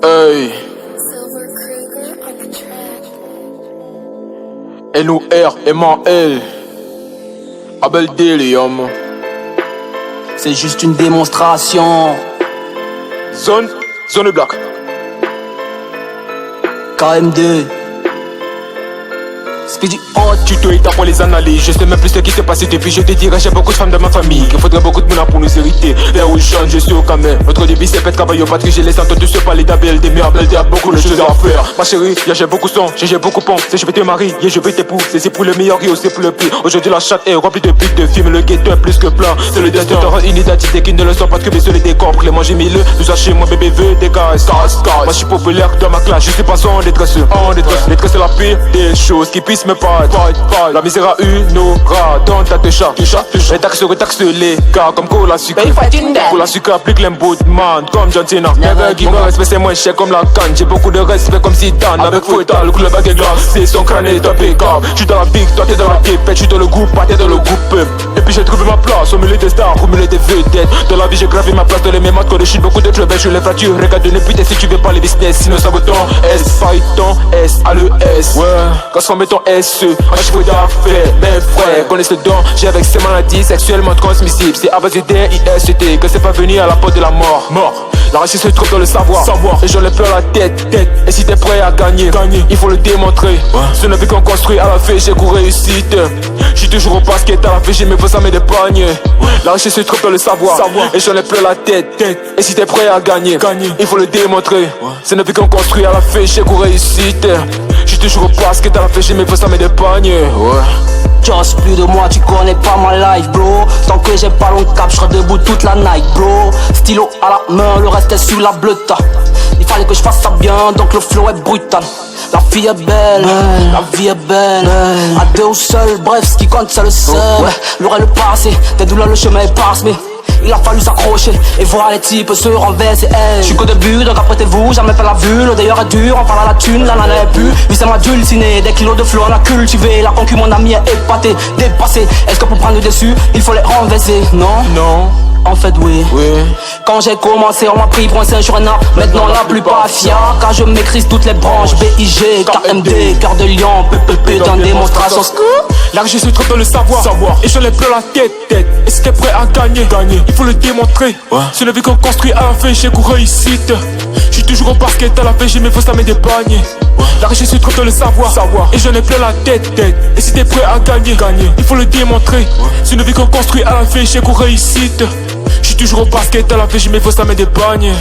Hey, N-O-R-M-A-L Abel Delium. C'est juste une démonstration. Zone Black. KM2 Speedy Hot. Tuto et pour les analyses. Je sais même plus ce qui s'est passé depuis. Je te dirais, j'ai beaucoup de femmes dans ma famille. Il faudrait beaucoup de moulins pour nous hériter. Vers où je chante, je suis au camin. Notre débit, c'est fait travailler au patrie. J'ai laissé entendre se parler d'ABLD. Mais ABLD a beaucoup de choses à faire. Ma chérie, j'ai beaucoup son, j'ai beaucoup pont. C'est je vais te marier, je vais t'épouser. C'est pour le meilleur et aussi pour le pire. Aujourd'hui, la chatte est remplie de putes de films. Le ghetto est plus que plein. C'est le destin. T'auras une identité qui ne le sont pas que sur les décors. Pour les manger mille. Nous acheter mon bébé veut des caresses. Moi, je suis populaire dans ma classe. Je suis pas en détresse. Détresse, c'est la pire des choses qui puissent me paraître. La misère a une aura dans ta techa. Retaxe les gars comme Cola Sucre. Cola Sucre applique l'emboutment comme John Cena. Never give up, respect c'est moins cher comme la canne. J'ai beaucoup de respect comme Zidane. Avec Foueta, le club bague est glacé. Son crâne est impeccable. J'suis dans la big, toi t'es dans la képette. J'suis dans le groupe, pas t'es dans le groupe. Et puis j'ai trouvé ma place au milieu des stars, au milieu des vedettes. Dans la vie j'ai gravé ma place dans les mêmes maths. Quand je chute beaucoup de clubs, je les fracture. Regarde de putain si tu veux pas les business. Sinon ça vaut ton S, fight ton S à le S. Ouais, quand ça met ton SE, un chiffre d'affaires. Mes frères connaissent le don, j'ai avec ces maladies sexuellement transmissibles. C'est à base de DIST que c'est pas venu à la porte de la mort. La richesse se trouve dans le savoir. Et j'en ai plein la tête. Et si t'es prêt à gagner, il faut le démontrer. Ce n'est plus qu'on construit à la fin, j'ai couru réussite. J'suis toujours au basket à la fin, j'ai mes beaux amis de panier. La richesse se trouve dans le savoir. Et j'en ai plein la tête. Et si t'es prêt à gagner, il faut le démontrer. Ce n'est plus qu'on construit à la fin, j'ai couru réussite. J'suis toujours au basket à la fin, j'ai mes beaux amis de panier. Just plus de moi, tu connais pas ma life, bro. Tant que j'ai pas long cap, j'serai debout toute la night, bro. Stylo à la main, le reste est sur la bleute. Il fallait que je fasse ça bien, donc le flow est brutal. La fille est belle, la vie est belle. À deux ou seul, bref, ce qui compte c'est le seul. L'heure est le passé, des douleurs le chemin est parsemé. Il a fallu s'accrocher et voir les types se renverser. J'suis qu'au début, donc apprêtez-vous, jamais fait la vue. Le d'ailleurs est dur, on parle à la thune, là n'en est plus. Oui c'est m'a dulciné, des kilos de flow on a cultivé. La concu mon ami est épaté, dépassé. Est-ce que pour prendre le dessus, il faut les renverser? Non. En fait oui. Quand j'ai commencé on m'a pris pour un Saint-Journal. Maintenant la plupart fiers car je maîtrise toutes les branches. BIG, KMD, cœur de lion, PPP dans démonstration. La richesse se trouve dans le savoir. Et j'en ai plein la tête. Et si t'es prêt à gagner, il faut le démontrer. Ce n'est vu qu'on construit à la fin, j'ai couru réussite. J'suis toujours au basket à la fin, j'ai mes fausses amies de panier. La richesse se trouve dans le savoir. Et j'en ai plein la tête. Et si t'es prêt à gagner, il faut le démontrer. Ce n'est vu qu'on construit à la fin, j'ai couru réussite. J'suis toujours au basket à la fin, j'ai mes fausses amies de panier.